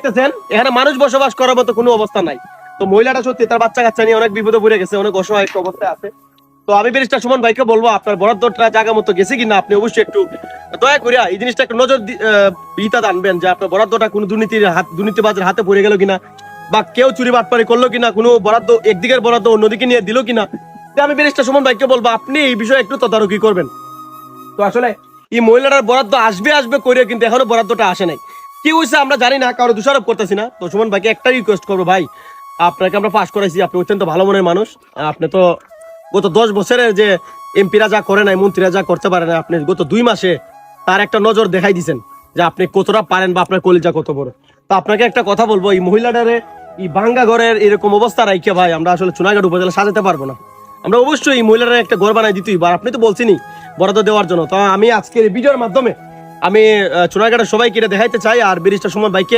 দেখতেছেন এখানে মানুষ বসবাস করার মতো কোনো অবস্থা নাই। তো মহিলাটা সত্যি তার বাচ্চা কাচ্চা নিয়ে অনেক বিপদে পড়ে গেছে, অনেক অসহায় একটা অবস্থায় আছে। তো আমি ব্যারিস্টার সুমন ভাইকে বলবো আপনার বরাদ্দটা জায়গা মতো গেছে কিনা আপনি অবশ্যই একটু দয়া করে এই জিনিসটা একটু নজর দিতে আনবেন যে আপনার বরাদ্দটা কোনো দুর্নীতিবাজের হাতে পড়ে গেল কিনা, বা কেউ চুরি বাটপারি করলো কিনা, কোনো বরাদ্দ একদিকের বরাদ্দ অন্যদিকে নিয়ে দিল কিনা। আমি ব্যারিস্টার সুমন ভাইকে বলবো আপনি এই বিষয়ে একটু তদারকি করবেন। তো আসলে এই মহিলাটার বরাদ্দ আসবে আসবে করে কিন্তু এখনো বরাদ্দটা আসে নাই। কি হয়েছে আমরা জানি না, কারো দোষারোপ করতেছি না। তো সুমন ভাইকে একটা রিকোয়েস্ট করবো, ভাই আপনাকে আমরা পাস করাইছি, আপনি অত্যন্ত ভালো মনের মানুষ। আপনি তো গত 10 বছরের যে এমপিরা যা করে নাই, মন্ত্রীরা যা করতে পারে না, আপনি গত 2 মাসে তার একটা নজর দেখাই দিছেন যে আপনি কতটা পারেন বা আপনার কলিজা কত বড়। তো আপনাকে একটা কথা বলবো, এই মহিলাটারে এই ভাঙ্গা ঘরের এরকম অবস্থা রাইখে ভাই আমরা আসলে চুনাঘাট উপজেলা সাজাতে পারবো না। আমরা অবশ্যই এই মহিলারা একটা ঘর বানাই দিতেই, বা আপনি তো বলছেনই বরাদ্দ দেওয়ার জন্য। তো আমি আজকের এই ভিডিওর মাধ্যমে আমি চুনাঘাটের সবাইকে এটা দেখাইতে চাই, আর ব্যারিস্টার সুমন ভাইকে